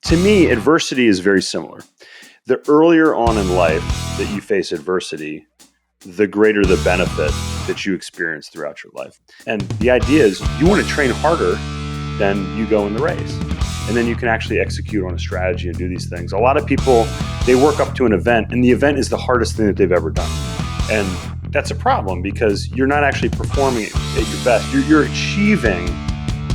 To me, adversity is very similar. The earlier on in life that you face adversity, the greater the benefit that you experience throughout your life. And the idea is you want to train harder than you go in the race. And then you can actually execute on a strategy and do these things. A lot of people, they work up to an event, and the event is the hardest thing that they've ever done. And that's a problem because you're not actually performing at your best. You're achieving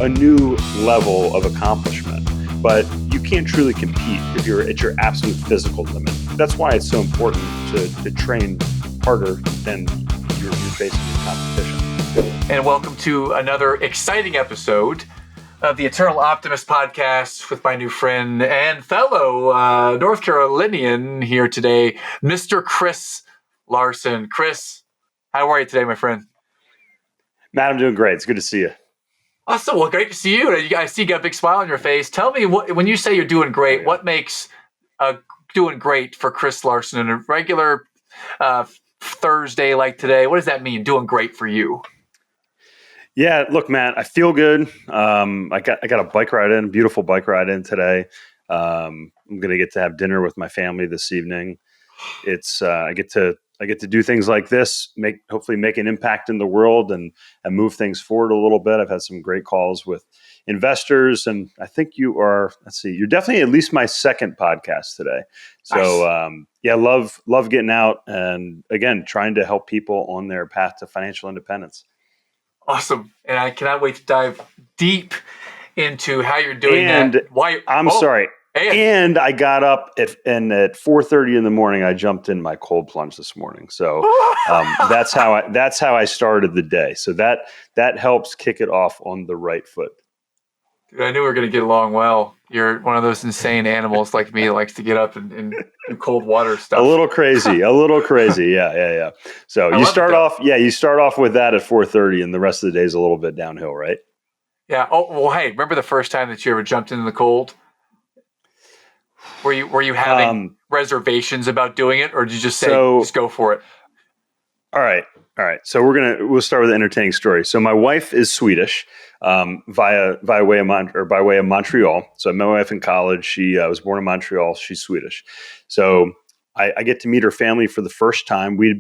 a new level of accomplishment, but you can't truly compete if you're at your absolute physical limit. That's why it's so important to train harder than you're facing in competition. And welcome to another exciting episode of the Eternal Optimist podcast with my new friend and fellow North Carolinian here today, Mr. Chris Larsen. Chris, how are you today, my friend? Matt, I'm doing great. It's good to see you. Awesome. Well, great to see you. I see you got a big smile on your face. Tell me, when you say you're doing great, what makes doing great for Chris Larsen in a regular Thursday like today? What does that mean, doing great for you? Yeah, look, Matt, I feel good. I got a bike ride in, beautiful bike ride in today. I'm going to get to have dinner with my family this evening. It's I get to do things like this, hopefully make an impact in the world and move things forward a little bit. I've had some great calls with investors, and I think you're definitely at least my second podcast today. So nice. Love getting out and again, trying to help people on their path to financial independence. Awesome. And I cannot wait to dive deep into how you're doing that. Sorry. And I got up at 4:30 in the morning. I jumped in my cold plunge this morning. So that's how I started the day. So that helps kick it off on the right foot. Dude, I knew we were going to get along well. You're one of those insane animals like me that likes to get up and do cold water stuff. A little crazy. Yeah. So you start off with that at 4:30 and the rest of the day is a little bit downhill, right? Yeah. Oh, well, hey, remember the first time that you ever jumped into the cold? Were you having reservations about doing it, or did you just say, just go for it? All right. So we'll start with an entertaining story. So my wife is Swedish, by way of Montreal. So I met my wife in college. She was born in Montreal. She's Swedish. So I get to meet her family for the first time. We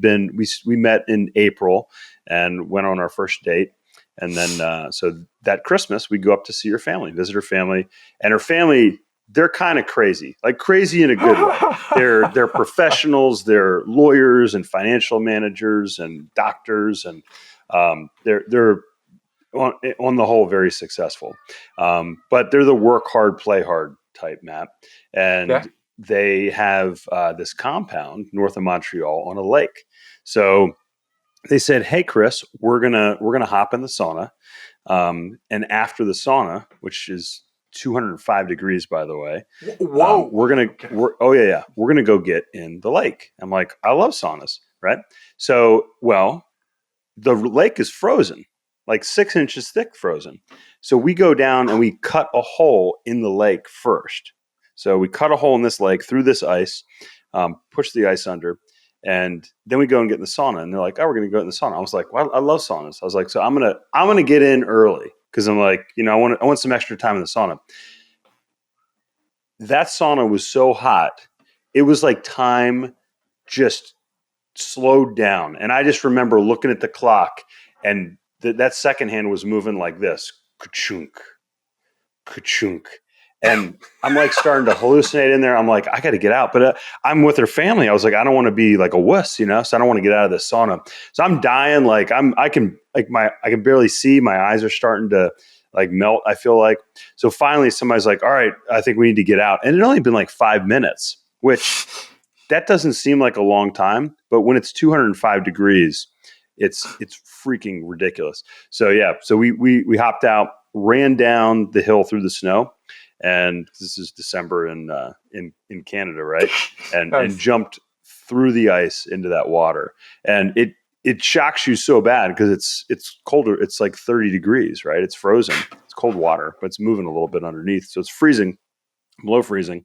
met in April and went on our first date. And then, so that Christmas we go up to see her family, visit her family, and her family, they're kind of crazy in a good way. They're professionals, they're lawyers and financial managers and doctors, and they're on the whole very successful. But they're the work hard, play hard type, Matt. And they have this compound north of Montreal on a lake. So they said, "Hey, Chris, we're gonna hop in the sauna, and after the sauna, which is 205 degrees, by the way. Whoa! We're gonna go get in the lake." I'm like, I love saunas, right? So, well, the lake is frozen, like 6 inches thick, frozen. So we go down and we cut a hole in the lake first. So we cut a hole in this lake through this ice, push the ice under, and then we go and get in the sauna. And they're like, "Oh, we're gonna go in the sauna." I was like, "Well, I love saunas." I was like, "So I'm gonna get in early." Because I'm like, I want some extra time in the sauna. That sauna was so hot, it was like time just slowed down. And I just remember looking at the clock, and that second hand was moving like this, ka-chunk, ka-chunk. And I'm like starting to hallucinate in there. I'm like, I got to get out. But I'm with her family. I was like, I don't want to be like a wuss, so I don't want to get out of this sauna. So I'm dying. Like I can barely see. My eyes are starting to like melt, I feel like. So finally somebody's like, "All right, I think we need to get out." And it had only been like 5 minutes, which that doesn't seem like a long time. But when it's 205 degrees, it's freaking ridiculous. So yeah, so we hopped out, ran down the hill through the snow. And this is December in Canada, right? And nice. And jumped through the ice into that water, and it shocks you so bad because it's colder. It's like 30 degrees, right? It's frozen. It's cold water, but it's moving a little bit underneath, so it's freezing, below freezing.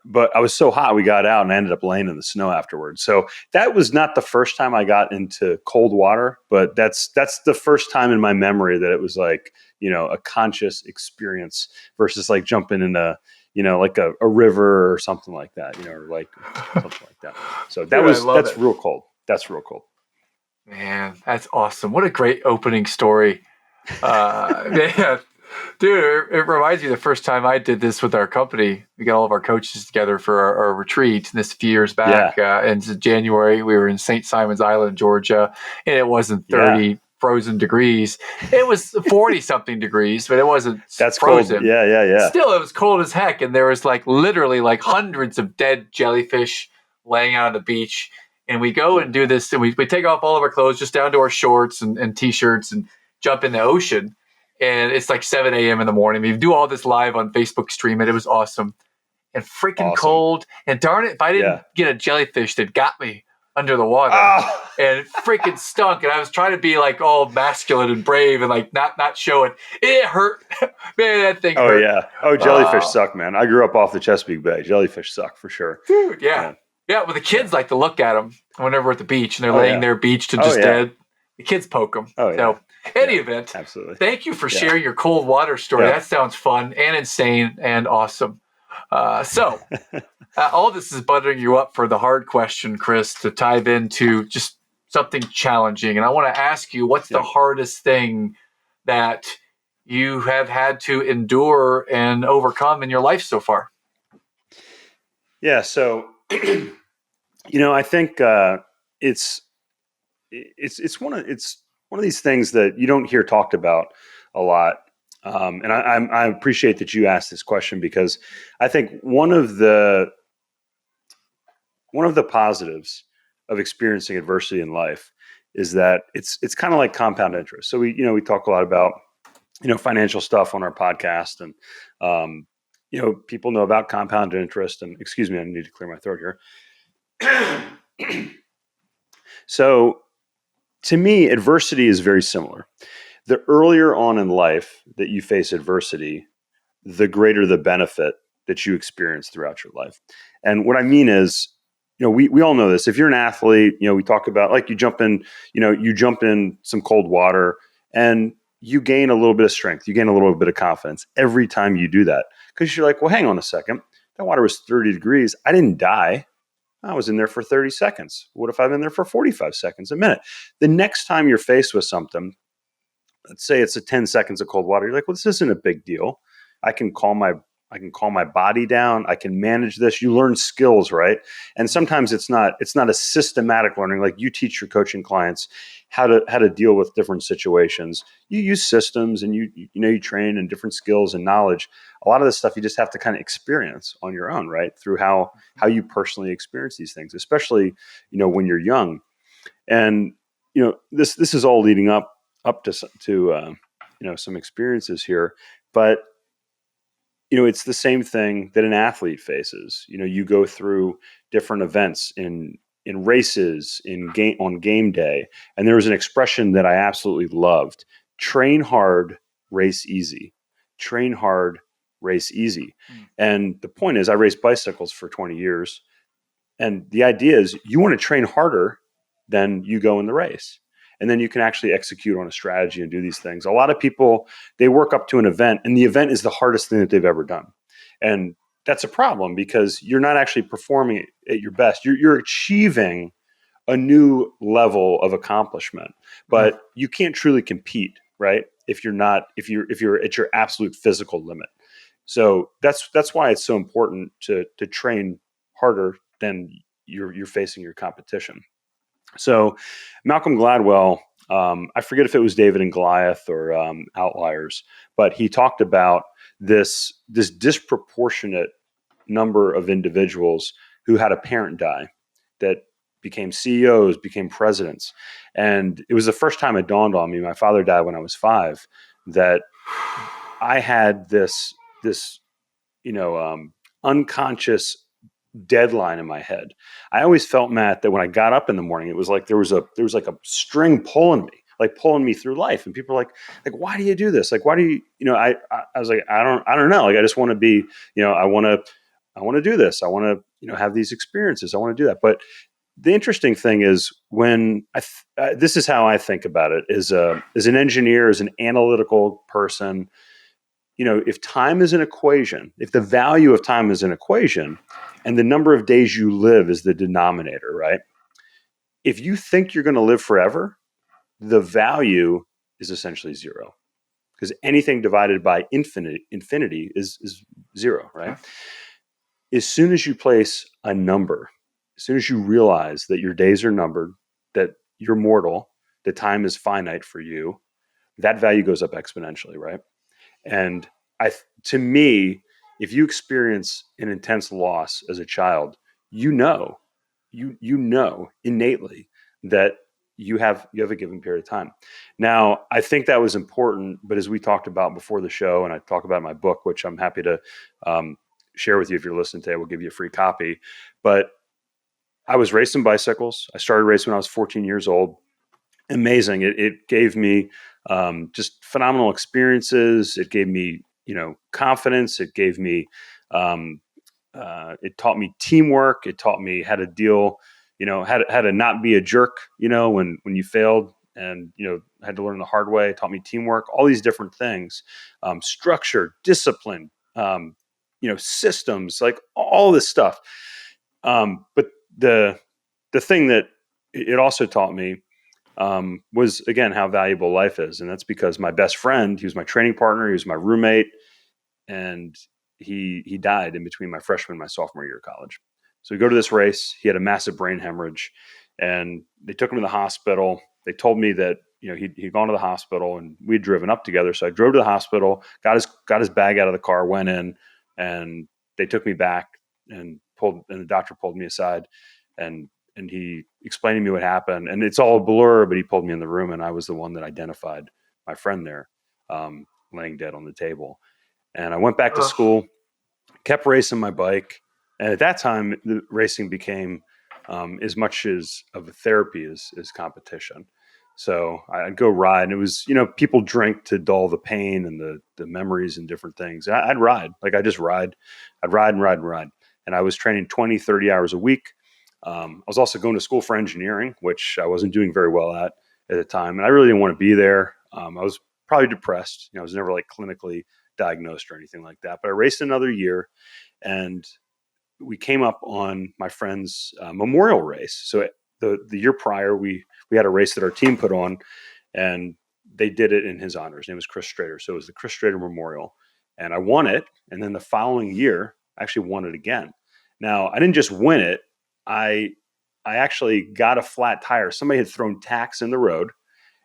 But I was so hot, we got out and I ended up laying in the snow afterwards. So that was not the first time I got into cold water, but that's the first time in my memory that it was like, a conscious experience versus like jumping in a like a river or something like that, or like something like that. So Dude, that's real cold. That's real cold. Man, that's awesome. What a great opening story. Man, dude, it reminds me of the first time I did this with our company. We got all of our coaches together for our retreat this a few years back. In January, we were in St. Simon's Island, Georgia, and it wasn't 30 frozen degrees. It was 40 something degrees, but it wasn't That's frozen. Cold. Yeah. Still, it was cold as heck. And there was literally hundreds of dead jellyfish laying out on the beach. And we go and do this, and we take off all of our clothes just down to our shorts and t-shirts and jump in the ocean. And it's 7 a.m. in the morning. We do all this live on Facebook stream, and it was awesome. And freaking cold. And darn it, if I didn't get a jellyfish that got me under the water. And it freaking stunk. And I was trying to be all masculine and brave and not show it. It hurt. Man, that thing hurt. Oh, yeah. Oh, jellyfish suck, man. I grew up off the Chesapeake Bay. Jellyfish suck for sure. Dude, yeah. Yeah, well, the kids like to look at them whenever we're at the beach and they're laying there beached and just dead. The kids poke them. Oh, yeah. So, any event, absolutely. Thank you for sharing your cold water story. That sounds fun and insane and awesome. So, all this is buttering you up for the hard question, Chris, to dive into just something challenging. And I want to ask you, what's the hardest thing that you have had to endure and overcome in your life so far? Yeah, so I think it's one of these things that you don't hear talked about a lot, and I appreciate that you asked this question, because I think one of the positives of experiencing adversity in life is that it's kind of like compound interest. So we talk a lot about financial stuff on our podcast, and people know about compound interest. And excuse me, I need to clear my throat here. So to me, adversity is very similar. The earlier on in life that you face adversity, the greater the benefit that you experience throughout your life. And what I mean is, we all know this. If you're an athlete, we talk about you jump in some cold water and you gain a little bit of strength. You gain a little bit of confidence every time you do that, because you're like, well, hang on a second. That water was 30 degrees. I didn't die. I was in there for 30 seconds. What if I've been there for 45 seconds, a minute? The next time you're faced with something, let's say it's 10 seconds of cold water, you're like, well, this isn't a big deal. I can calm my body down. I can manage this. You learn skills, right? And sometimes it's not a systematic learning. Like you teach your coaching clients how to deal with different situations. You use systems and you train in different skills and knowledge. A lot of this stuff you just have to kind of experience on your own, right? Through how you personally experience these things, especially, when you're young. And, this is all leading up to some experiences here, but it's the same thing that an athlete faces. You go through different events in races, on game day. And there was an expression that I absolutely loved: train hard, race easy. Train hard, race easy. And the point is, I raced bicycles for 20 years. And the idea is you want to train harder than you go in the race. And then you can actually execute on a strategy and do these things. A lot of people, they work up to an event, and the event is the hardest thing that they've ever done. And that's a problem, because you're not actually performing at your best. You're achieving a new level of accomplishment, but you can't truly compete, right? If you're at your absolute physical limit. So that's why it's so important to train harder than you're facing your competition. So Malcolm Gladwell, I forget if it was David and Goliath or Outliers, but he talked about this disproportionate number of individuals who had a parent die that became CEOs, became presidents. And it was the first time it dawned on me, my father died when I was 5, that I had this unconscious deadline in my head. I always felt, Matt, that when I got up in the morning, it was like there was like a string pulling me through life. And people are like, why do you do this? Like, why do you, I was like, I don't know. Like, I just want to be, I want to do this. I want to, have these experiences. I want to do that. But the interesting thing is, when this is how I think about it, as an engineer, as an analytical person, if time is an equation, if the value of time is an equation and the number of days you live is the denominator, right? If you think you're going to live forever, the value is essentially zero, because anything divided by infinity is zero, right? Okay. As soon as you place a number, as soon as you realize that your days are numbered, that you're mortal, that time is finite for you, that value goes up exponentially, right? And to me, if you experience an intense loss as a child, you know, you know innately that you have a given period of time. Now, I think that was important, but as we talked about before the show, and I talk about in my book, which I'm happy to share with you if you're listening today, we'll give you a free copy. But I was racing bicycles. I started racing when I was 14 years old. Amazing. It gave me just phenomenal experiences. It gave me, confidence. It gave me, it taught me teamwork. It taught me how to deal, how to not be a jerk, when you failed, and, had to learn the hard way. It taught me teamwork, all these different things, structure, discipline, systems, like all this stuff. But the thing that it also taught me was, again, how valuable life is. And that's because my best friend, he was my training partner, he was my roommate, and he died in between my freshman and my sophomore year of college. So we go to this race. He had a massive brain hemorrhage, and they took him to the hospital. They told me that he'd gone to the hospital, and we'd driven up together. So I drove to the hospital, got his bag out of the car, went in, and they took me back and the doctor pulled me aside, and he explained to me what happened. And it's all a blur, but he pulled me in the room, and I was the one that identified my friend there, laying dead on the table. And I went back to school, kept racing my bike. And at that time, the racing became as much as of a therapy as competition. So I'd go ride, and it was, people drink to dull the pain and the memories and different things. And I'd ride, like I just ride. I'd ride and ride and ride. And I was training 20, 30 hours a week. I was also going to school for engineering, which I wasn't doing very well at the time. And I really didn't want to be there. I was probably depressed. I was never like clinically diagnosed or anything like that. But I raced another year, and we came up on my friend's memorial race. So the year prior, we had a race that our team put on, and they did it in his honor. His name was Chris Strader. So it was the Chris Strader Memorial, and I won it. And then the following year, I actually won it again. Now, I didn't just win it. I actually got a flat tire. Somebody had thrown tacks in the road,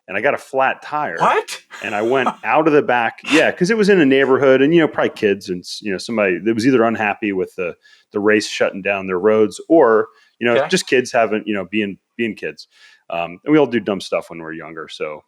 and I got a flat tire. What? And I went out of the back. Yeah, because it was in a neighborhood, and probably kids, and somebody that was either unhappy with the race shutting down their roads, or just kids having being kids. And we all do dumb stuff when we're younger. So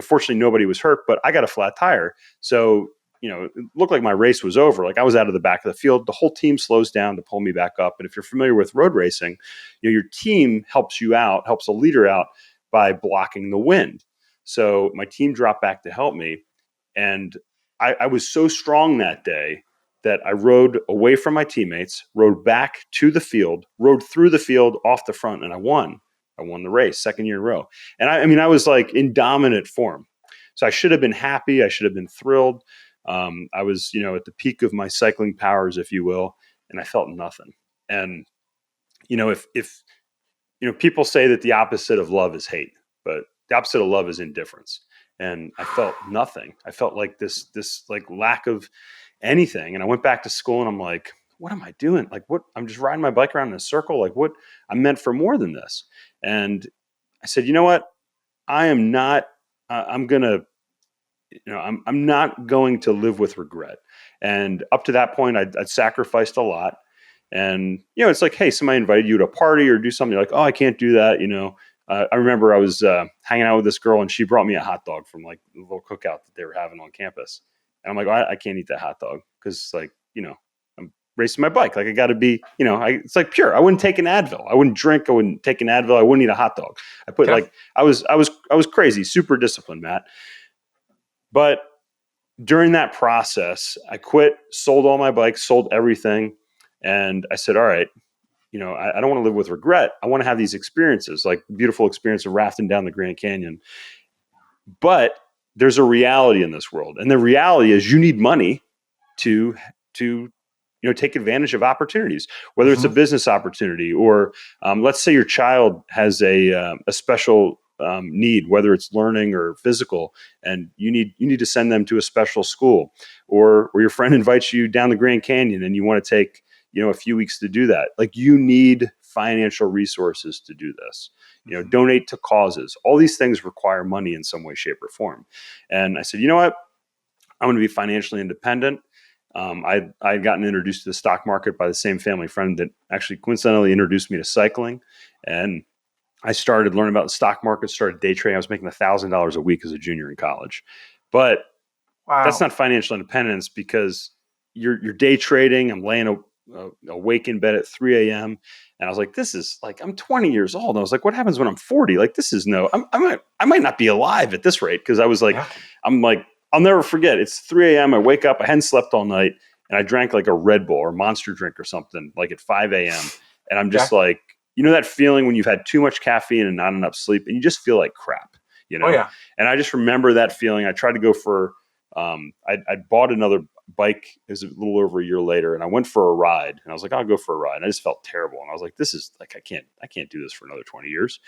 fortunately nobody was hurt, but I got a flat tire. So it looked like my race was over. Like I was out of the back of the field. The whole team slows down to pull me back up. And if you're familiar with road racing, your team helps you out, helps a leader out by blocking the wind. So my team dropped back to help me. And I was so strong that day that I rode away from my teammates, rode back to the field, rode through the field off the front, and I won. I won the race, second year in a row. And I was like in dominant form. So I should have been happy. I should have been thrilled. I was, at the peak of my cycling powers, if you will, and I felt nothing. And, if people say that the opposite of love is hate, but the opposite of love is indifference. And I felt nothing. I felt like this like lack of anything. And I went back to school, and I'm like, what am I doing? Like, what? I'm just riding my bike around in a circle. Like, what? I'm meant for more than this. And I said, you know what? I am not. I'm gonna. I'm not going to live with regret. And up to that point, I'd sacrificed a lot. And, it's like, hey, somebody invited you to a party or do something. You're like, oh, I can't do that. I remember I was hanging out with this girl, and she brought me a hot dog from like the little cookout that they were having on campus. And I'm like, I can't eat that hot dog because, like, I'm racing my bike. Like, I got to be, it's like pure. I wouldn't take an Advil. I wouldn't drink. I wouldn't take an Advil. I wouldn't eat a hot dog. I put I was crazy, super disciplined, Matt. But during that process, I quit, sold all my bikes, sold everything. And I said, all right, I don't want to live with regret. I want to have these experiences, like beautiful experience of rafting down the Grand Canyon. But there's a reality in this world, and the reality is you need money to take advantage of opportunities, whether it's a business opportunity or let's say your child has a special need, whether it's learning or physical, and you need to send them to a special school, or your friend invites you down the Grand Canyon and you want to take a few weeks to do that. Like, you need financial resources to do this. Donate to causes. All these things require money in some way, shape, or form. And I said, you know what? I'm going to be financially independent. I'd gotten introduced to the stock market by the same family friend that actually coincidentally introduced me to cycling. And I started learning about the stock market, started day trading. I was making $1,000 a week as a junior in college. But that's not financial independence, because you're day trading. I'm laying awake in bed at 3 a.m. And I was like, this is like, I'm 20 years old. And I was like, what happens when I'm 40? Like, this is I might not be alive at this rate. Cause I was like, I'm like, I'll never forget. It's 3 a.m. I wake up, I hadn't slept all night, and I drank like a Red Bull or Monster drink or something like at 5 a.m. And I'm just like, that feeling when you've had too much caffeine and not enough sleep and you just feel like crap, And I just remember that feeling. I tried to go for, I bought another bike. It was a little over a year later, and I went for a ride, and I was like, I'll go for a ride. And I just felt terrible. And I was like, this is like, I can't do this for another 20 years.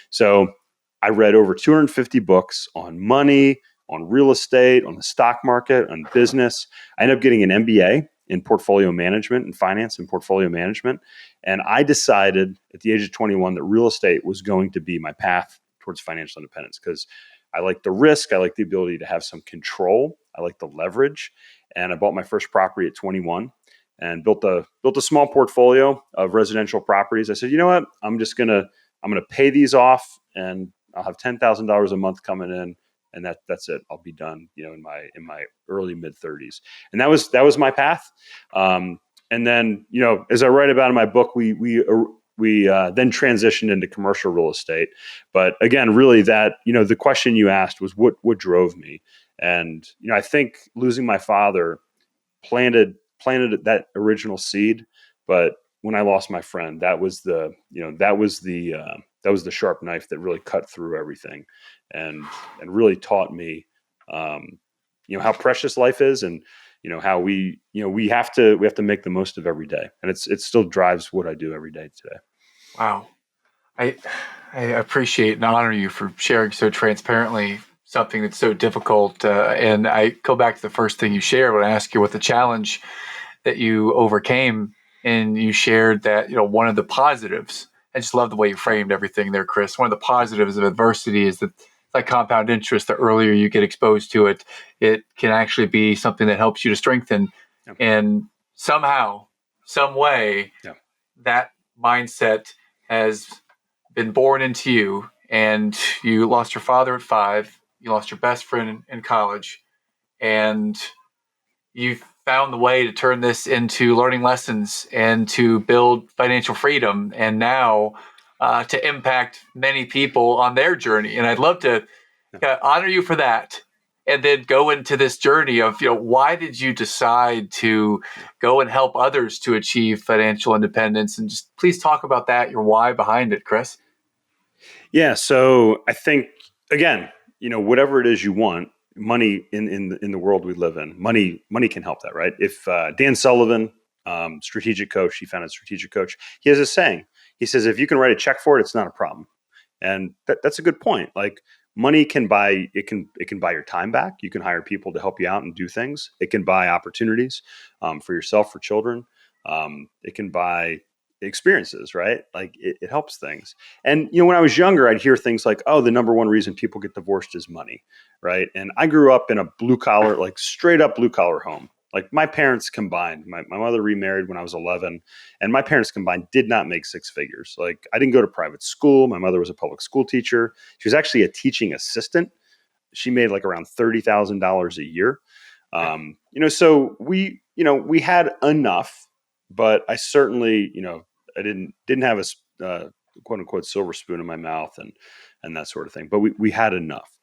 So I read over 250 books on money, on real estate, on the stock market, on business. I ended up getting an MBA in portfolio management and finance and portfolio management. And I decided at the age of 21 that real estate was going to be my path towards financial independence, because I like the risk. I like the ability to have some control. I like the leverage. And I bought my first property at 21 and built a small portfolio of residential properties. I said, you know what? I'm going to pay these off, and I'll have $10,000 a month coming in. And that's it. I'll be done, in my early mid 30s. And that was my path. And then, as I write about in my book, we then transitioned into commercial real estate. But again, really that, the question you asked was what drove me. And, I think losing my father planted that original seed. But when I lost my friend, that was the sharp knife that really cut through everything, and really taught me, how precious life is, and how we have to make the most of every day, and it still drives what I do every day today. Wow, I appreciate and honor you for sharing so transparently something that's so difficult. And I go back to the first thing you shared when I asked you what the challenge that you overcame, and you shared that one of the positives. I just love the way you framed everything there, Chris. One of the positives of adversity is that, like compound interest, the earlier you get exposed to it, it can actually be something that helps you to strengthen. Yep. And somehow, some way, that mindset has been born into you. And you lost your father at 5. You lost your best friend in college. And you found the way to turn this into learning lessons and to build financial freedom, and now to impact many people on their journey. And I'd love to honor you for that, and then go into this journey of, why did you decide to go and help others to achieve financial independence? And just please talk about that, your why behind it, Chris. Yeah. So I think, again, whatever it is you want, money in the world we live in, money can help that, right? If Dan Sullivan, strategic coach, he founded Strategic Coach, he has a saying. He says, if you can write a check for it, it's not a problem. And that's a good point. Like, money can buy, it can buy your time back. You can hire people to help you out and do things. It can buy opportunities for yourself, for children. It can buy experiences, right? Like, it helps things. And, when I was younger, I'd hear things like, oh, the number one reason people get divorced is money, right? And I grew up in a blue collar, like straight up blue collar home. Like, my parents combined, my mother remarried when I was 11, and my parents combined did not make 6 figures. Like, I didn't go to private school. My mother was a public school teacher. She was actually a teaching assistant. She made like around $30,000 a year. So we had enough, but I certainly, I didn't have a quote unquote silver spoon in my mouth and that sort of thing, but we had enough.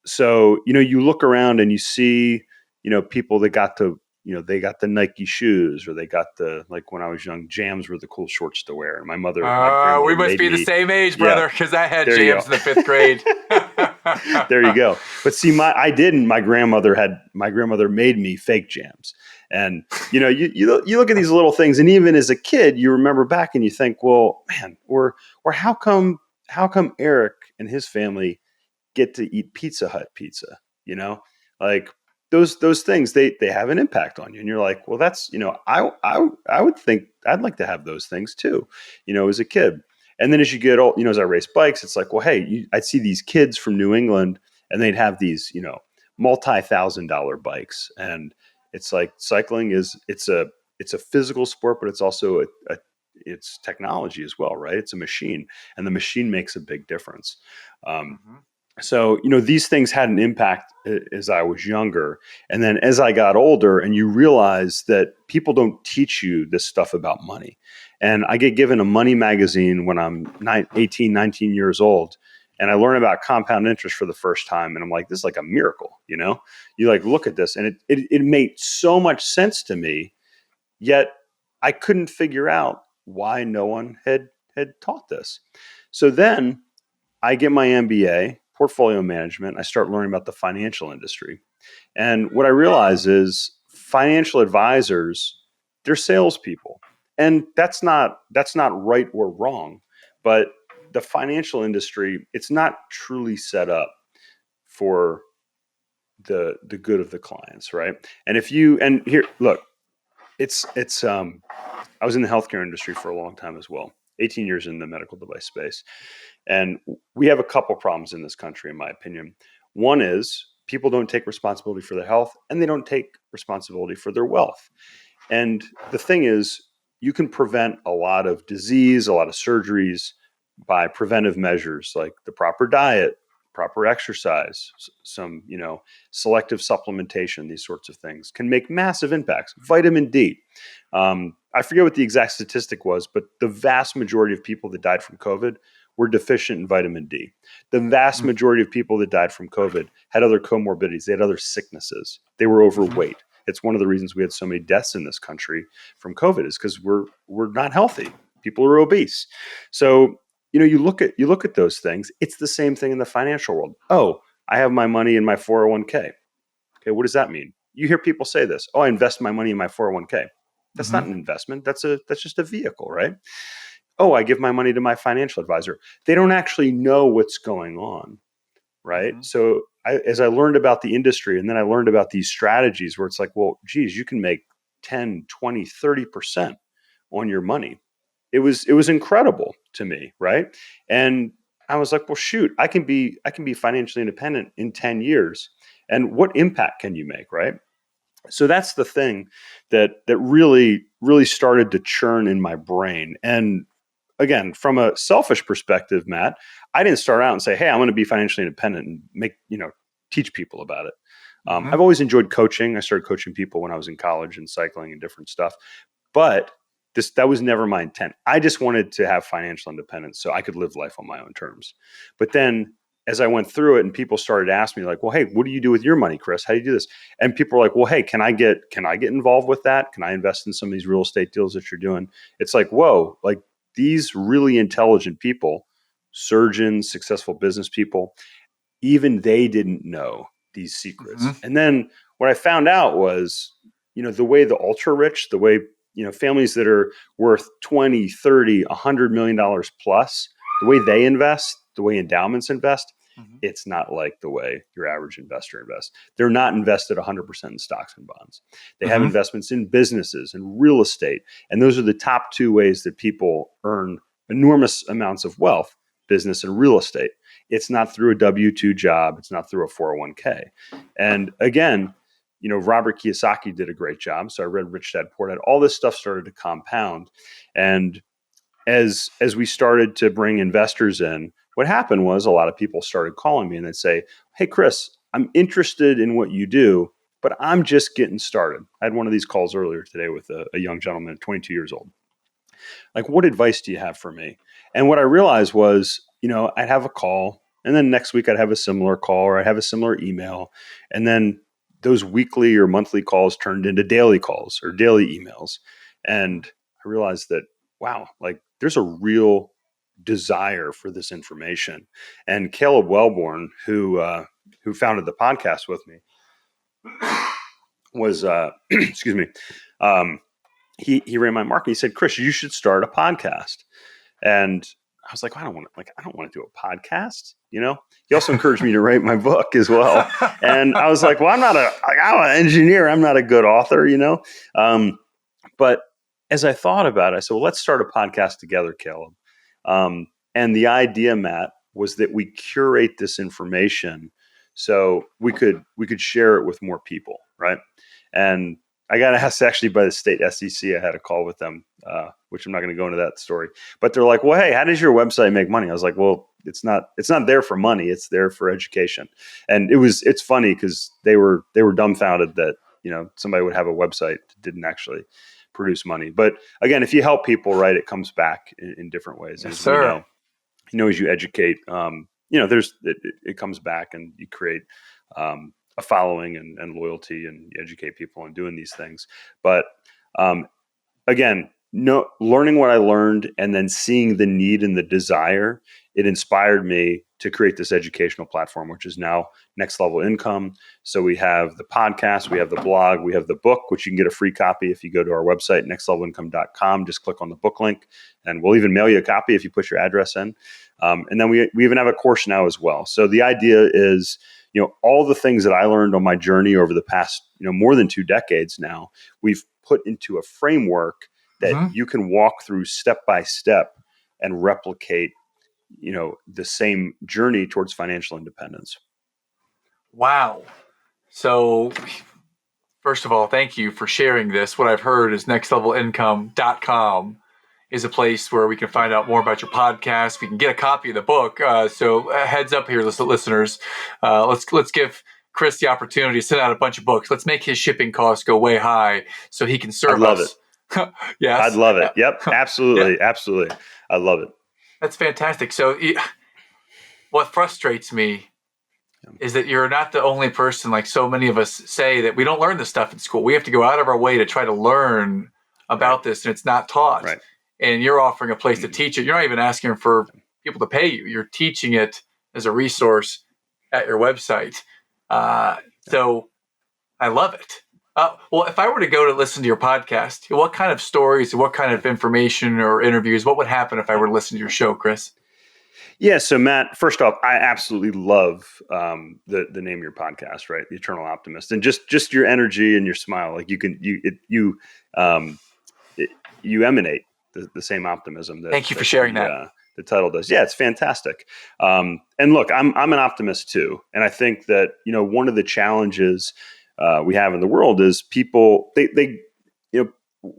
So, you look around and you see, people that got to, they got the Nike shoes, or they got like when I was young, Jams were the cool shorts to wear. And my mother, we must be the same age, brother, because I had Jams in the 5th grade. There you go. But see, I didn't. My grandmother made me fake jams. And you look at these little things, and even as a kid, you remember back and you think, well, man, or how come Eric and his family get to eat Pizza Hut pizza? You know, like those things, they have an impact on you, and you're like, well, that's I would think I'd like to have those things too, as a kid. And then as you get old, as I race bikes, it's like, well, hey, I'd see these kids from New England, and they'd have these, multi-$1,000 bikes, and it's like cycling it's a physical sport, but it's also it's technology as well, right? It's a machine, and the machine makes a big difference. Um, Mhm. so, these things had an impact as I was younger. And then as I got older, and you realize that people don't teach you this stuff about money. And I get given a money magazine when I'm 18, 19 years old. And I learn about compound interest for the first time. And I'm like, this is like a miracle, You like look at this, and it made so much sense to me. Yet I couldn't figure out why no one had taught this. So then I get my MBA, portfolio management. I start learning about the financial industry. And what I realize is financial advisors, they're salespeople. And that's not right or wrong. But the financial industry, it's not truly set up for the good of the clients, right? And here, look, it's I was in the healthcare industry for a long time as well. 18 years in the medical device space. And we have a couple problems in this country, in my opinion. One is people don't take responsibility for their health, and they don't take responsibility for their wealth. And the thing is, you can prevent a lot of disease, a lot of surgeries by preventive measures like the proper diet, proper exercise, some, selective supplementation. These sorts of things can make massive impacts. Vitamin D. I forget what the exact statistic was, but the vast majority of people that died from COVID were deficient in vitamin D. The vast Mhm. majority of people that died from COVID had other comorbidities. They had other sicknesses. They were overweight. It's one of the reasons we had so many deaths in this country from COVID, is because we're not healthy. People are obese. So, you look at those things. It's the same thing in the financial world. Oh, I have my money in my 401k. Okay, what does that mean? You hear people say this. Oh, I invest my money in my 401k. That's not Mhm. an investment. That's just a vehicle, right? Oh, I give my money to my financial advisor. They don't actually know what's going on, right? Mhm. So as I learned about the industry, and then I learned about these strategies where it's like, well, geez, you can make 10, 20, 30% on your money. It was incredible to me, right? And I was like, well, shoot, I can be financially independent in 10 years. And what impact can you make, right? So that's the thing that really started to churn in my brain. And again, from a selfish perspective, Matt, I didn't start out and say, hey, I'm going to be financially independent and teach people about it. Mhm. I've always enjoyed coaching. I started coaching people when I was in college and cycling and different stuff. But that was never my intent. I just wanted to have financial independence so I could live life on my own terms. But then as I went through it, and people started asking me like, well, hey, what do you do with your money, Chris? How do you do this? And people were like, well, hey, can I get involved with that? Can I invest in some of these real estate deals that you're doing? It's like, whoa, like these really intelligent people, surgeons, successful business people, even they didn't know these secrets. Mhm. And then what I found out was, the way the ultra rich, the way, families that are worth 20, 30, $100 million plus, the way they invest, the way endowments invest, Mhm. it's not like the way your average investor invests. They're not invested 100% in stocks and bonds. They have Mhm. investments in businesses and real estate. And those are the top two ways that people earn enormous amounts of wealth: business and real estate. It's not through a W 2 job. It's not through a 401k. And again, Robert Kiyosaki did a great job. So I read Rich Dad Poor Dad. All this stuff started to compound. And as we started to bring investors in, what happened was a lot of people started calling me and they'd say, hey, Chris, I'm interested in what you do, but I'm just getting started. I had one of these calls earlier today with a young gentleman, 22 years old. Like, what advice do you have for me? And what I realized was, I'd have a call, and then next week I'd have a similar call, or I'd have a similar email. And then those weekly or monthly calls turned into daily calls or daily emails. And I realized that, wow, like there's a real desire for this information. And Caleb Wellborn, who founded the podcast with me, was excuse me. He ran my marketing. He said, "Chris, you should start a podcast." And I was like, I don't want to do a podcast. He also encouraged me to write my book as well. And I was like, well, I'm an engineer. I'm not a good author, but as I thought about it, I said, well, let's start a podcast together, Caleb. And the idea, Matt, was that we curate this information so we could share it with more people, right? And I got asked actually by the state SEC. I had a call with them, which I'm not going to go into that story. But they're like, "Well, hey, how does your website make money?" I was like, "Well, it's not there for money. It's there for education." And it's funny because they were dumbfounded that somebody would have a website that didn't actually produce money. But again, if you help people, right, it comes back in different ways. Yes, as sir. we know, as you educate, it comes back, and you create a following and loyalty, and you educate people on doing these things. But again, learning what I learned and then seeing the need and the desire, it inspired me to create this educational platform, which is now Next Level Income. So we have the podcast, we have the blog, we have the book, which you can get a free copy if you go to our website, nextlevelincome.com. Just click on the book link, and we'll even mail you a copy if you put your address in. And then we even have a course now as well. So the idea is, all the things that I learned on my journey over the past, more than 2 decades now, we've put into a framework that you can walk through step by step and replicate, the same journey towards financial independence. Wow. So first of all, thank you for sharing this. What I've heard is nextlevelincome.com is a place where we can find out more about your podcast. We can get a copy of the book. So heads up here, listeners. Let's give Chris the opportunity to send out a bunch of books. Let's make his shipping costs go way high so he can serve us. I'd love it. Yes. I'd love it. Yep. Absolutely. Yeah. Absolutely. I love it. That's fantastic. So what frustrates me is that you're not the only person, like so many of us say, that we don't learn this stuff in school. We have to go out of our way to try to learn about this, and it's not taught. Right. And you're offering a place to teach it. You're not even asking for people to pay you. You're teaching it as a resource at your website. So I love it. Well, if I were to go to listen to your podcast, what kind of stories, what kind of information or interviews, what would happen if I were to listen to your show, Chris? Yeah. So Matt, first off, I absolutely love the name of your podcast, right? The Eternal Optimist, and just your energy and your smile. Like you emanate the same optimism. Thank you for sharing that. The title does. Yeah, it's fantastic. And look, I'm an optimist too, and I think that one of the challenges we have in the world is people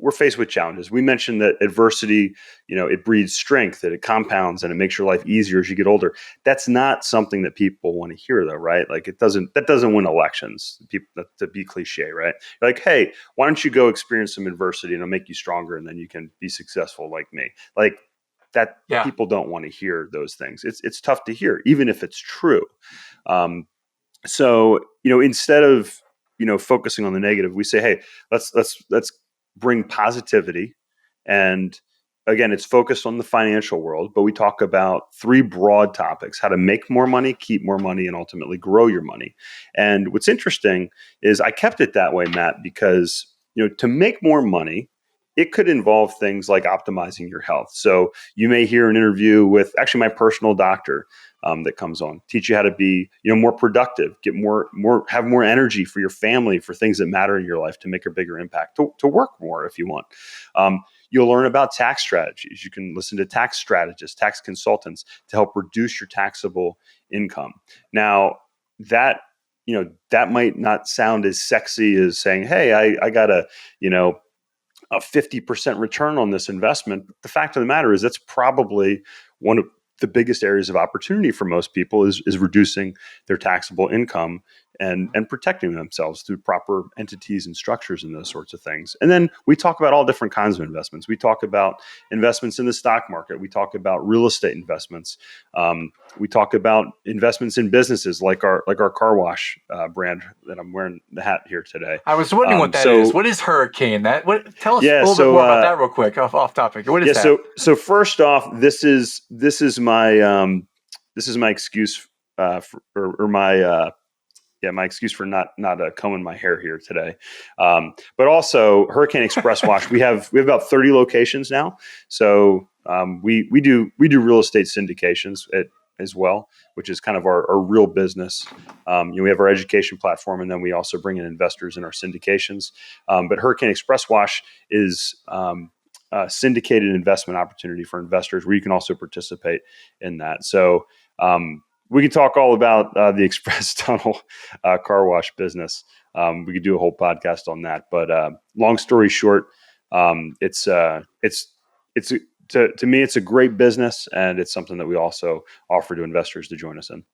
we're faced with challenges. We mentioned that adversity, it breeds strength, that it compounds and it makes your life easier as you get older. That's not something that people want to hear, though, right? Like that doesn't win elections. People, to be cliche, right? Like, hey, why don't you go experience some adversity and it'll make you stronger, and then you can be successful like me. Like that, yeah. People don't want to hear those things. It's tough to hear, even if it's true. So instead of focusing on the negative, we say, hey, let's bring positivity. And again, it's focused on the financial world, but we talk about 3 broad topics: how to make more money, keep more money, and ultimately grow your money. And what's interesting is I kept it that way, Matt, because to make more money, it could involve things like optimizing your health. So you may hear an interview with actually my personal doctor that comes on, teach you how to be more productive, get have more energy for your family, for things that matter in your life, to make a bigger impact, to work more if you want. You'll learn about tax strategies. You can listen to tax strategists, tax consultants to help reduce your taxable income. Now that might not sound as sexy as saying, hey, I got a 50% return on this investment. But the fact of the matter is that's probably one of the biggest areas of opportunity for most people is reducing their taxable income and protecting themselves through proper entities and structures and those sorts of things. And then we talk about all different kinds of investments. We talk about investments in the stock market. We talk about real estate investments. We talk about investments in businesses like our car wash brand that I'm wearing the hat here today. I was wondering what that is. What is Hurricane? Tell us a little bit more about that real quick, off topic. What is that? So first off, this is my excuse my excuse for not combing my hair here today. But also Hurricane Express Wash. We have about 30 locations now. So we do real estate syndications as well, which is kind of our real business. We have our education platform, and then we also bring in investors in our syndications. But Hurricane Express Wash is a syndicated investment opportunity for investors where you can also participate in that. So we can talk all about the Express Tunnel car wash business. We could do a whole podcast on that. But long story short, to me, it's a great business, and it's something that we also offer to investors to join us in.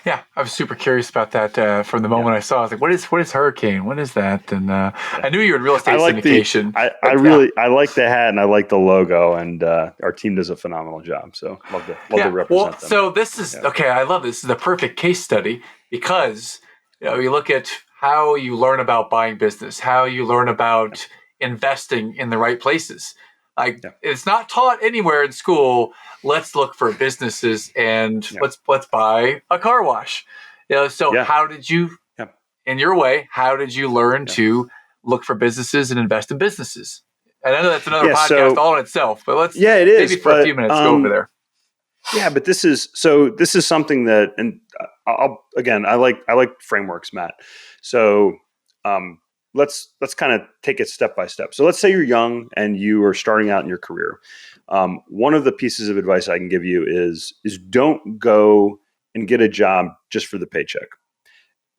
Yeah, I was super curious about that from the moment I saw it. I was like, what is Hurricane? What is that? And I knew you were in real estate syndication. I like the hat and I like the logo, and our team does a phenomenal job. So love to represent them. So this is okay. I love this. This is the perfect case study because you look at how you learn about buying business, how you learn about investing in the right places. It's not taught anywhere in school. Let's look for businesses and let's buy a car wash. How did you, in your way, how did you learn to look for businesses and invest in businesses? And I know that's another podcast all in itself, but let's maybe for a few minutes go over there. Yeah, but this is something that, and I like frameworks, Matt. So let's kind of take it step by step. So let's say you're young and you are starting out in your career. One of the pieces of advice I can give you is don't go and get a job just for the paycheck.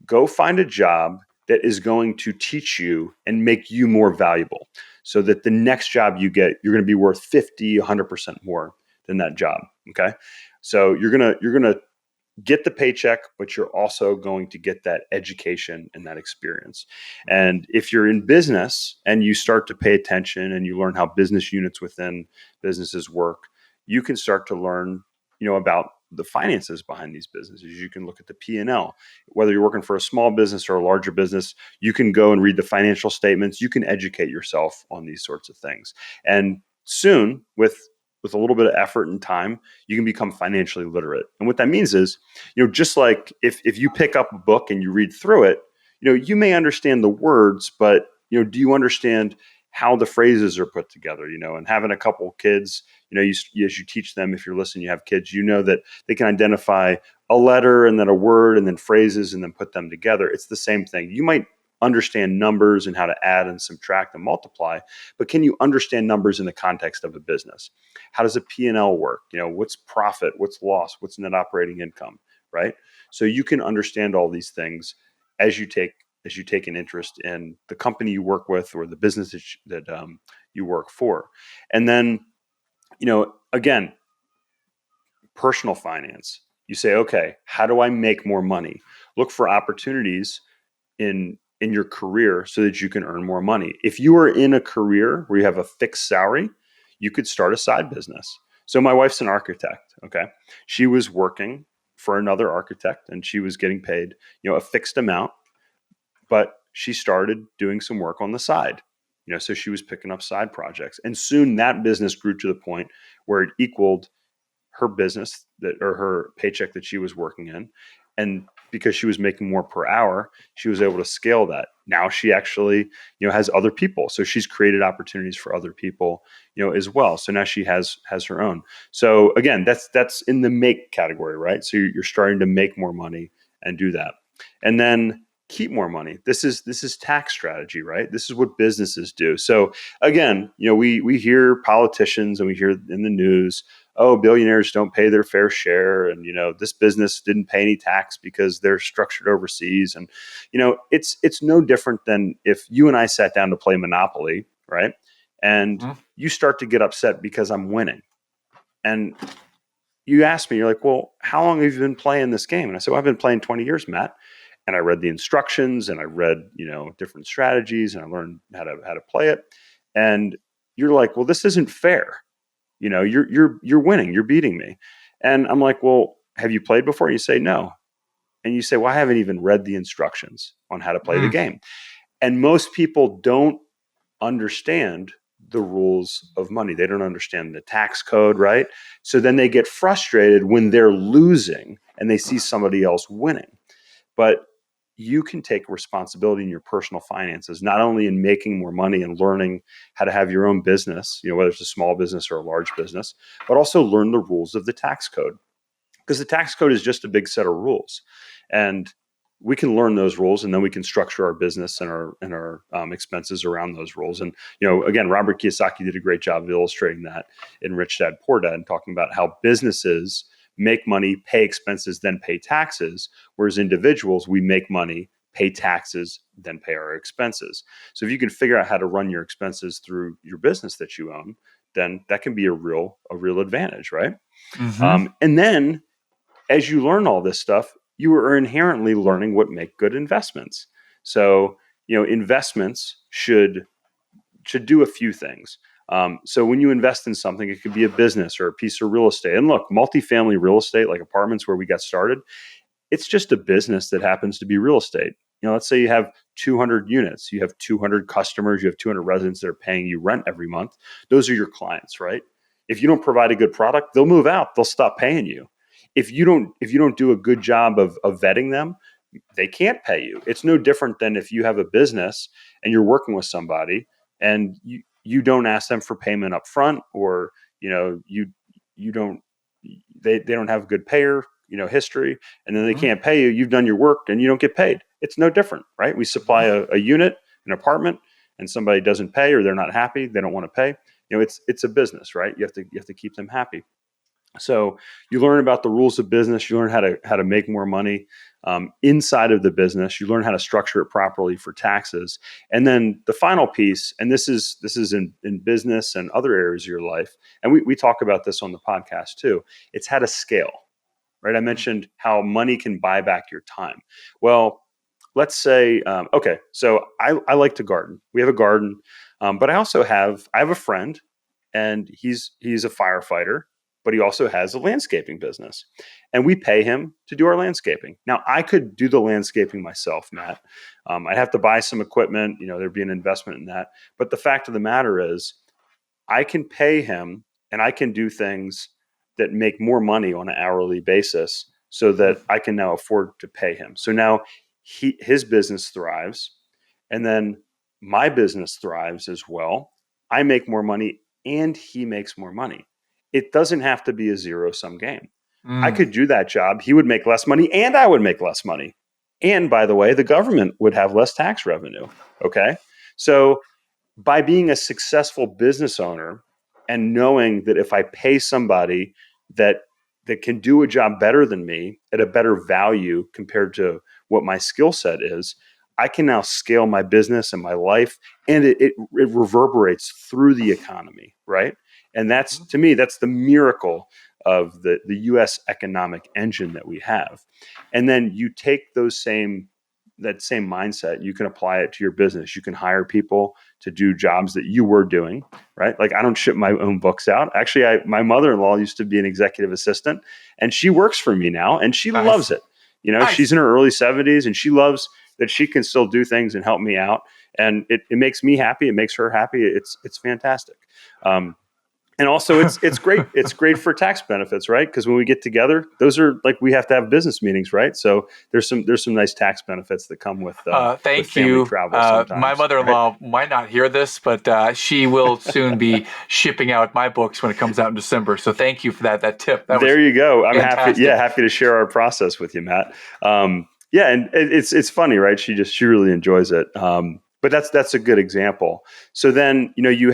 Go find a job that is going to teach you and make you more valuable, so that the next job you get, you're going to be worth 50, 100% more than that job. Okay. So you're going to get the paycheck, but you're also going to get that education and that experience. And if you're in business and you start to pay attention and you learn how business units within businesses work, you can start to learn, about the finances behind these businesses. You can look at the P&L. Whether you're working for a small business or a larger business, you can go and read the financial statements. You can educate yourself on these sorts of things. And soon, with a little bit of effort and time, you can become financially literate. And what that means is, just like if you pick up a book and you read through it, you may understand the words, but, do you understand how the phrases are put together, and having a couple kids, as you teach them, if you're listening, you have kids, that they can identify a letter and then a word and then phrases and then put them together. It's the same thing. You might understand numbers and how to add and subtract and multiply, but can you understand numbers in the context of a business? How does a P&L work? What's profit? What's loss? What's net operating income, right? So you can understand all these things as you take an interest in the company you work with or the business that you work for. And then, again, personal finance. You say, okay, how do I make more money? Look for opportunities in your career so that you can earn more money. If you are in a career where you have a fixed salary, you could start a side business. So my wife's an architect. Okay. She was working for another architect and she was getting paid, a fixed amount, but she started doing some work on the side, so she was picking up side projects, and soon that business grew to the point where it equaled her business or her paycheck that she was working in. And because she was making more per hour, she was able to scale that. Now she actually, has other people. So she's created opportunities for other people, as well. So now she has her own. So again, that's in the make category, right? So you're starting to make more money and do that. And then keep more money. This is tax strategy, right? This is what businesses do. So again, we hear politicians and we hear in the news, oh, billionaires don't pay their fair share. And, this business didn't pay any tax because they're structured overseas. And, it's no different than if you and I sat down to play Monopoly, right? And you start to get upset because I'm winning. And you ask me, you're like, well, how long have you been playing this game? And I said, well, I've been playing 20 years, Matt. and I read the instructions, and I read, different strategies, and I learned how to play it. And you're like, well, this isn't fair. You're winning, you're beating me. And I'm like, well, have you played before? And you say no. And you say, well, I haven't even read the instructions on how to play the game. And most people don't understand the rules of money. They don't understand the tax code, right? So then they get frustrated when they're losing and they see somebody else winning. But you can take responsibility in your personal finances, not only in making more money and learning how to have your own business, whether it's a small business or a large business, but also learn the rules of the tax code. Because the tax code is just a big set of rules. And we can learn those rules, and then we can structure our business and our expenses around those rules. And again, Robert Kiyosaki did a great job of illustrating that in Rich Dad Poor Dad, and talking about how businesses make money, pay expenses, then pay taxes, whereas individuals, we make money, pay taxes, then pay our expenses. So if you can figure out how to run your expenses through your business that you own, then that can be a real advantage, right? And then as you learn all this stuff, you are inherently learning what make good investments. So, investments should do a few things. So when you invest in something, it could be a business or a piece of real estate. And look, multifamily real estate, like apartments where we got started, it's just a business that happens to be real estate. Let's say you have 200 units, you have 200 customers, you have 200 residents that are paying you rent every month. Those are your clients, right? If you don't provide a good product, they'll move out. They'll stop paying you. If you don't do a good job of vetting them, they can't pay you. It's no different than if you have a business and you're working with somebody and you don't ask them for payment up front, or you don't they don't have a good payer history, and then they can't pay you. You've done your work and you don't get paid. It's no different, right? We supply a unit, an apartment, and somebody doesn't pay, or they're not happy, they don't want to pay. It's a business, right? You have to keep them happy. So you learn about the rules of business. You learn how to make more money inside of the business. You learn how to structure it properly for taxes. And then the final piece, and this is in business and other areas of your life, and we talk about this on the podcast too. It's how to scale, right? I mentioned how money can buy back your time. Well, let's say, okay, so I like to garden. We have a garden, but I have a friend, and he's a firefighter, but he also has a landscaping business, and we pay him to do our landscaping. Now, I could do the landscaping myself, Matt. I'd have to buy some equipment. There'd be an investment in that. But the fact of the matter is, I can pay him, and I can do things that make more money on an hourly basis, so that I can now afford to pay him. So now his business thrives, and then my business thrives as well. I make more money and he makes more money. It doesn't have to be a zero-sum game. I could do that job. He would make less money and I would make less money. And by the way, the government would have less tax revenue. Okay. So by being a successful business owner and knowing that if I pay somebody that can do a job better than me at a better value compared to what my skill set is, I can now scale my business and my life, and it reverberates through the economy, right? And that's, to me, that's the miracle of the U.S. economic engine that we have. And then you take that same mindset, you can apply it to your business. You can hire people to do jobs that you were doing, right? Like, I don't ship my own books out. Actually, my mother-in-law used to be an executive assistant, and she works for me now, and she loves it. Nice. She's in her early 70s, and she loves that she can still do things and help me out. And it makes me happy. It makes her happy. It's fantastic. And also it's great. It's great for tax benefits, right? Because when we get together, those are like, we have to have business meetings, right? So there's some nice tax benefits that come with thank family you. travel sometimes. My mother-in-law might not hear this, but she will soon be shipping out my books when it comes out in December. So thank you for that tip. There you go. I'm fantastic. happy to share our process with you, Matt. And it's funny, right? She really enjoys it. But that's a good example. So then you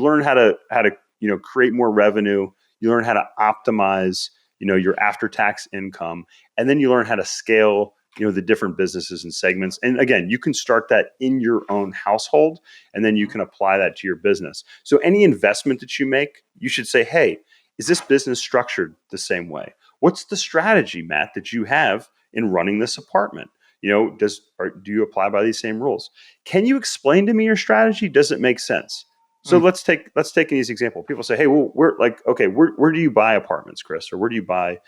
learn how to create more revenue. You learn how to optimize your after-tax income, and then you learn how to scale the different businesses and segments. And again, you can start that in your own household, and then you can apply that to your business. So any investment that you make, you should say, hey, is this business structured the same way? What's the strategy, Matt, that you have in running this apartment? do you apply by these same rules? Can you explain to me your strategy? Does it make sense? So Mm. let's take an easy example. People say, hey, well, where do you buy apartments, Chris? Or where do you buy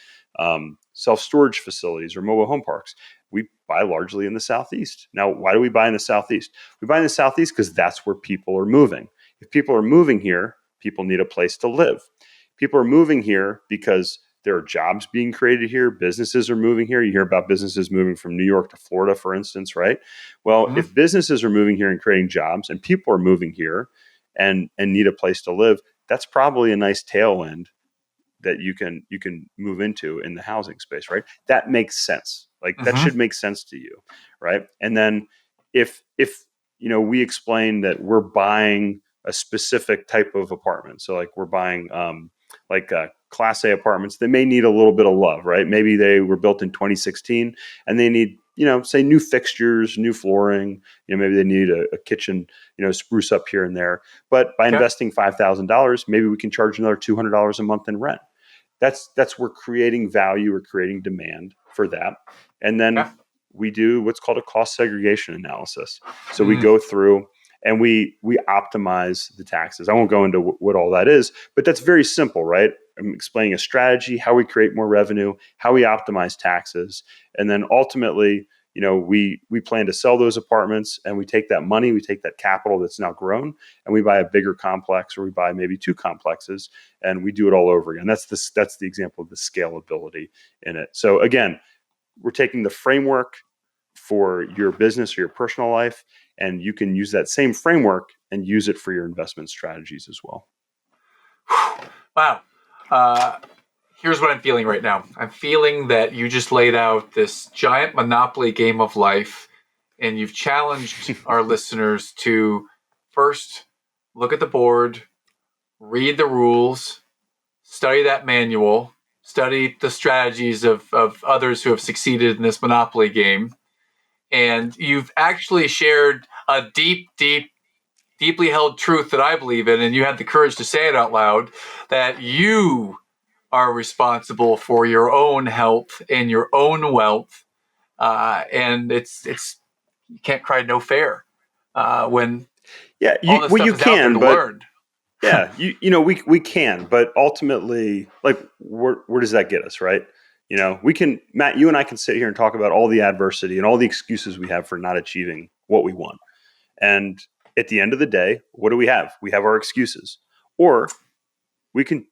self-storage facilities or mobile home parks? We buy largely in the Southeast. Now, why do we buy in the Southeast? We buy in the Southeast because that's where people are moving. If people are moving here, people need a place to live. People are moving here because there are jobs being created here. Businesses are moving here. You hear about businesses moving from New York to Florida, for instance, right? Well, Mm-hmm. if businesses are moving here and creating jobs and people are moving here and need a place to live, that's probably a nice tailwind that you can move into in the housing space, right? That makes sense. Like that Mm-hmm. should make sense to you, right? And then if we explain that we're buying a specific type of apartment, so like we're buying Class A apartments that may need a little bit of love, right? Maybe they were built in 2016 and they need, say new fixtures, new flooring, maybe they need a kitchen, spruce up here and there. But by investing $5,000, maybe we can charge another $200 a month in rent. That's we're creating value, we're creating demand for that. And then we do what's called a cost segregation analysis. So we go through and we optimize the taxes. I won't go into what all that is, but that's very simple, right? I'm explaining a strategy, how we create more revenue, how we optimize taxes, and then ultimately, we plan to sell those apartments, and we take that money, we take that capital that's now grown, and we buy a bigger complex, or we buy maybe two complexes, and we do it all over again. That's the example of the scalability in it. So again, we're taking the framework for your business or your personal life, and you can use that same framework and use it for your investment strategies as well. Wow. Here's what I'm feeling right now. I'm feeling that you just laid out this giant Monopoly game of life, and you've challenged our listeners to first look at the board, read the rules, study that manual, study the strategies of others who have succeeded in this Monopoly game. And you've actually shared a deeply held truth that I believe in, and you had the courage to say it out loud, that you are responsible for your own health and your own wealth. And it's you can't cry no fair when all this stuff you is out there can, to but learn. we can, but ultimately, like, where does that get us, right? We can, Matt, you and I can sit here and talk about all the adversity and all the excuses we have for not achieving what we want. And at the end of the day, what do we have? We have our excuses. Or we can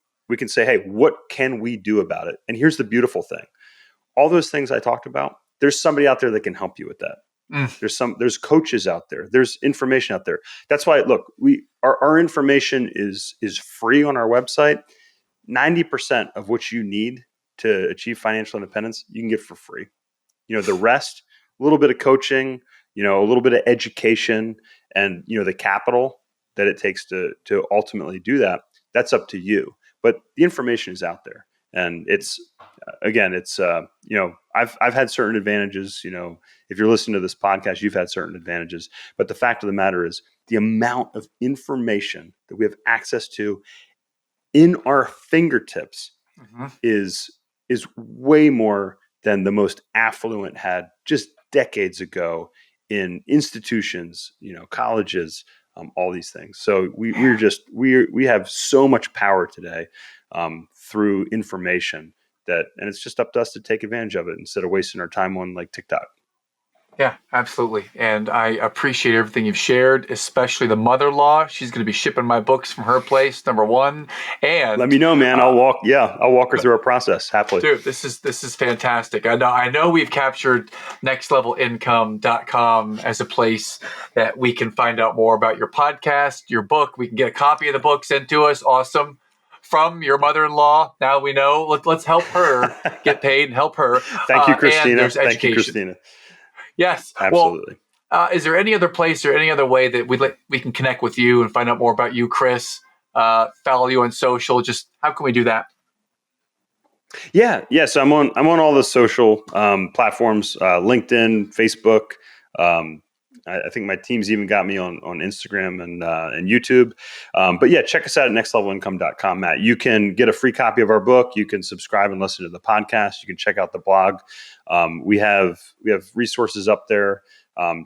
say, hey, what can we do about it? And here's the beautiful thing. All those things I talked about, there's somebody out there that can help you with that. There's coaches out there. There's information out there. That's why, look, our information is free on our website. 90% of what you need to achieve financial independence, you can get for free. The rest, a little bit of coaching, a little bit of education, and the capital that it takes to ultimately do that. That's up to you. But the information is out there, and it's I've had certain advantages. If you're listening to this podcast, you've had certain advantages. But the fact of the matter is, the amount of information that we have access to in our fingertips is way more than the most affluent had just decades ago in institutions, colleges, all these things. So we have so much power today through information and it's just up to us to take advantage of it instead of wasting our time on like TikTok. Yeah, absolutely. And I appreciate everything you've shared, especially the mother-in-law. She's going to be shipping my books from her place, number one. And let me know, man. I'll walk her through our process happily. Dude, this is fantastic. I know we've captured nextlevelincome.com as a place that we can find out more about your podcast, your book. We can get a copy of the book sent to us. Awesome. From your mother-in-law. Now we know. Let's help her get paid and help her. Thank you, Christina. And there's education. Thank you, Christina. Yes. Absolutely. Well, is there any other place or any other way that we can connect with you and find out more about you, Chris? Follow you on social. Just how can we do that? Yeah. So I'm on all the social platforms: LinkedIn, Facebook, I think my team's even got me on Instagram and YouTube. But yeah, check us out at nextlevelincome.com, Matt. You can get a free copy of our book. You can subscribe and listen to the podcast. You can check out the blog. We have resources up there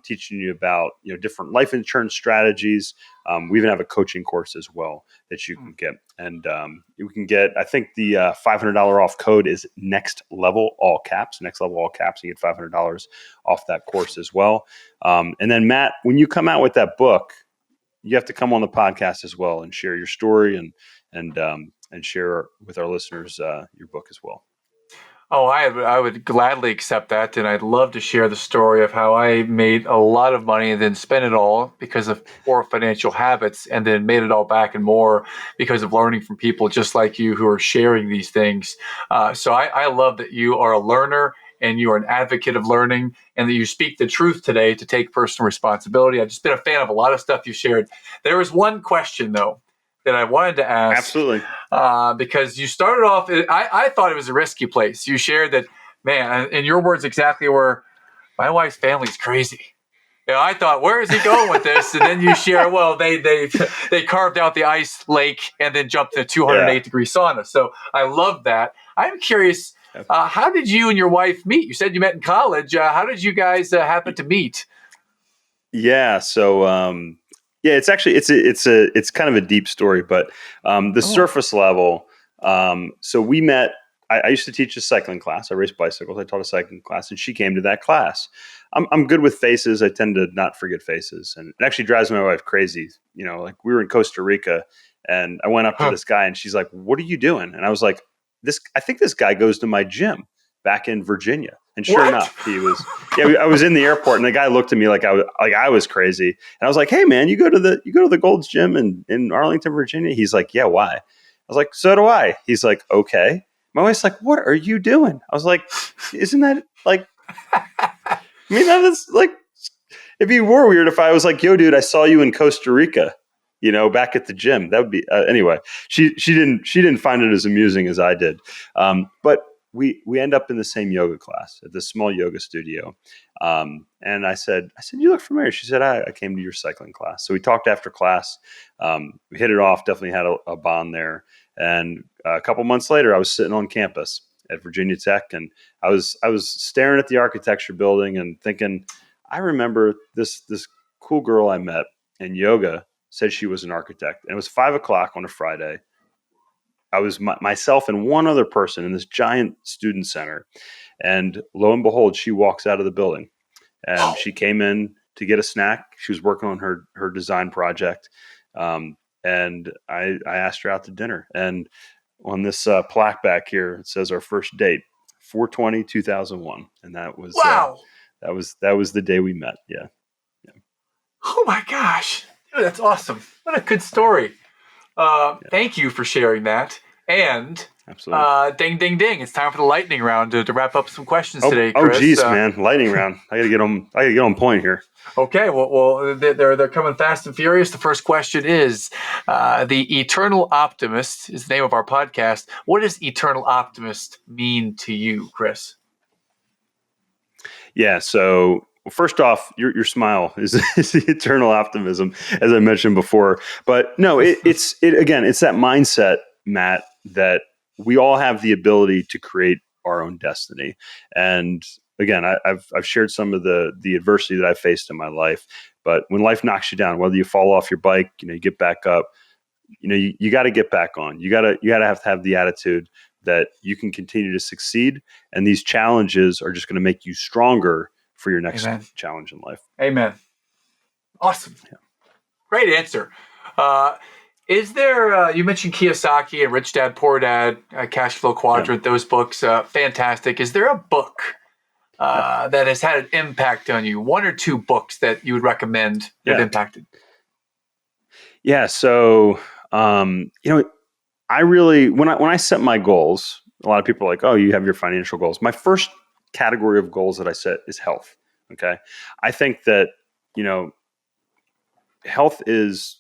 teaching you about different life insurance strategies. We even have a coaching course as well that you can get, and you can get. I think the $500 off code is Next Level, all caps. Next Level, all caps. You get $500 off that course as well. And then Matt, when you come out with that book, you have to come on the podcast as well and share your story and share with our listeners your book as well. Oh, I would gladly accept that, and I'd love to share the story of how I made a lot of money and then spent it all because of poor financial habits, and then made it all back and more because of learning from people just like you who are sharing these things. So I love that you are a learner and you are an advocate of learning, and that you speak the truth today to take personal responsibility. I've just been a fan of a lot of stuff you shared. There was one question, though, that I wanted to ask. Absolutely. Because you started off, I thought it was a risky place. You shared that, man, in your words exactly, were, my wife's family's crazy. I thought, where is he going with this? And then you share, well, they carved out the ice lake and then jumped in a 208-degree sauna. So I love that. I'm curious, how did you and your wife meet? You said you met in college. How did you guys happen to meet? Yeah. So, it's actually, it's kind of a deep story, but the surface level. So we met. I used to teach a cycling class. I raced bicycles. I taught a cycling class, and she came to that class. I'm good with faces. I tend to not forget faces, and it actually drives my wife crazy. Like we were in Costa Rica, and I went up to this guy, and she's like, "What are you doing?" And I was like, I think this guy goes to my gym back in Virginia." And sure enough, he was. Yeah, I was in the airport, and the guy looked at me like I was crazy. And I was like, "Hey, man, you go to the Gold's Gym in Arlington, Virginia?" He's like, "Yeah, why?" I was like, "So do I." He's like, "Okay." My wife's like, "What are you doing?" I was like, "Isn't that like?" I mean, that is like, it'd be more weird if I was like, "Yo, dude, I saw you in Costa Rica, back at the gym." That would be anyway. She didn't find it as amusing as I did, but we end up in the same yoga class at this small yoga studio. And I said, "You look familiar." She said, I came to your cycling class." So we talked after class. We hit it off. Definitely had a bond there. And a couple months later, I was sitting on campus at Virginia Tech, and I was staring at the architecture building and thinking, I remember this cool girl I met in yoga said she was an architect, and it was 5:00 on a Friday. I was myself and one other person in this giant student center, and lo and behold, she walks out of the building, and she came in to get a snack. She was working on her design project. And I asked her out to dinner, and on this plaque back here, it says our first date, 4/20/2001, and that was that was the day we met. Yeah. Oh my gosh, dude, that's awesome! What a good story. Thank you for sharing that. And Absolutely. Ding, ding, ding! It's time for the lightning round to wrap up some questions today, Chris. Oh, geez, man, lightning round! I gotta get on point here. Okay, well, they're coming fast and furious. The first question is, the Eternal Optimist is the name of our podcast. What does Eternal Optimist mean to you, Chris? Yeah. So first off, your smile is the eternal optimism, as I mentioned before. But no, it's that mindset, Matt, that we all have the ability to create our own destiny. And again, I've shared some of the adversity that I've faced in my life. But when life knocks you down, whether you fall off your bike, you get back up. You got to get back on. You got to have the attitude that you can continue to succeed, and these challenges are just going to make you stronger for your next challenge in life. Amen. Awesome. Yeah. Great answer. Is there, you mentioned Kiyosaki and Rich Dad, Poor Dad, Cash Flow Quadrant, those books, fantastic. Is there a book that has had an impact on you? One or two books that you would recommend that have impacted? Yeah. So, I really, when I set my goals, a lot of people are like, "Oh, you have your financial goals." My first category of goals that I set is health. Okay. I think that, health is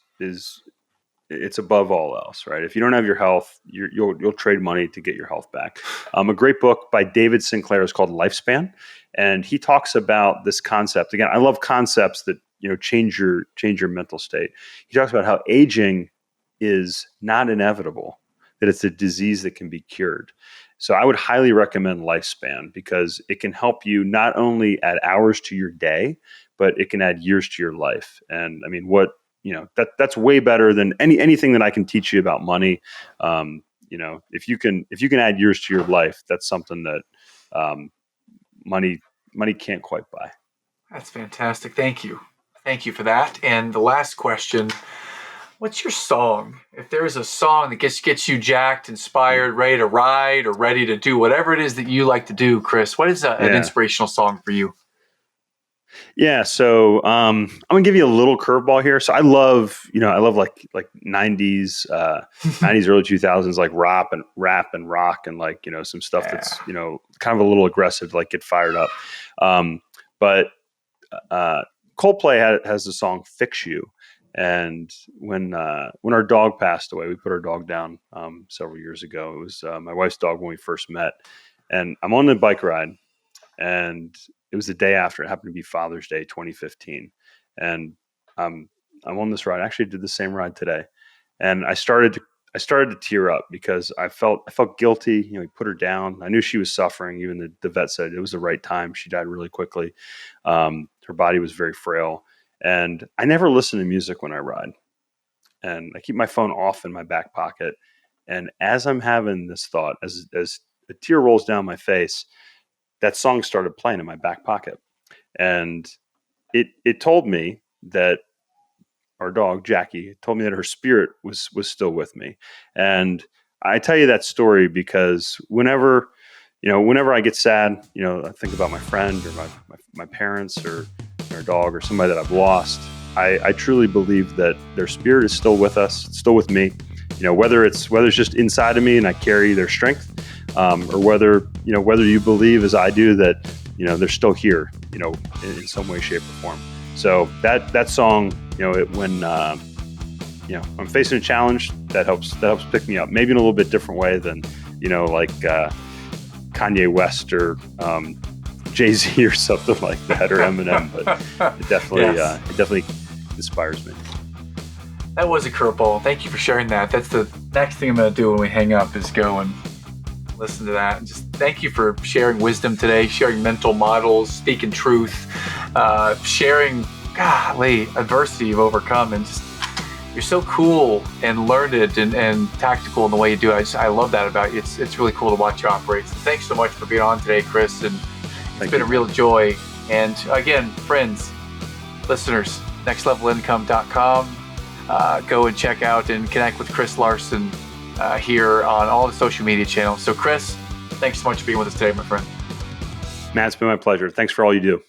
it's above all else, right? If you don't have your health, you'll trade money to get your health back. A great book by David Sinclair is called Lifespan. And he talks about this concept. Again, I love concepts that change your mental state. He talks about how aging is not inevitable, that it's a disease that can be cured. So I would highly recommend Lifespan because it can help you not only add hours to your day, but it can add years to your life. And I mean, that's way better than anything that I can teach you about money. If you can add years to your life, that's something that money can't quite buy. That's fantastic. Thank you. Thank you for that. And the last question, what's your song? If there is a song that gets you jacked, inspired, ready to ride, or ready to do whatever it is that you like to do, Chris, what is an inspirational song for you? Yeah, so I'm gonna give you a little curveball here. So I love like 90s, 90s, early 2000s, like rap and rock, and like some stuff that's kind of a little aggressive to like get fired up. But Coldplay has the song "Fix You," and when our dog passed away, we put our dog down several years ago. It was my wife's dog when we first met, and I'm on the bike ride, and it was the day after. It happened to be Father's Day, 2015, and I'm on this ride. I actually did the same ride today, and I started to tear up because I felt guilty. We put her down. I knew she was suffering. Even the vet said it was the right time. She died really quickly. Her body was very frail, and I never listen to music when I ride, and I keep my phone off in my back pocket. And as I'm having this thought, as a tear rolls down my face, that song started playing in my back pocket, and it told me that our dog Jackie told me that her spirit was still with me. And I tell you that story because whenever I get sad, I think about my friend or my parents or our dog or somebody that I've lost. I truly believe that their spirit is still with us, still with me. Whether it's just inside of me and I carry their strength, or whether you believe as I do that they're still here, in some way, shape, or form. So that song, when I'm facing a challenge, that helps pick me up. Maybe in a little bit different way than like Kanye West or Jay-Z or something like that, or Eminem, but it definitely inspires me. That was a curveball. Thank you for sharing that. That's the next thing I'm going to do when we hang up is go and listen to that. And just thank you for sharing wisdom today, sharing mental models, speaking truth, sharing, adversity you've overcome. And just, you're so cool and learned and tactical in the way you do it. I love that about you. It's really cool to watch you operate. So thanks so much for being on today, Chris. And it's been a real joy. And again, friends, listeners, nextlevelincome.com. Go and check out and connect with Chris Larsen here on all the social media channels. So Chris, thanks so much for being with us today, my friend. Matt, it's been my pleasure. Thanks for all you do.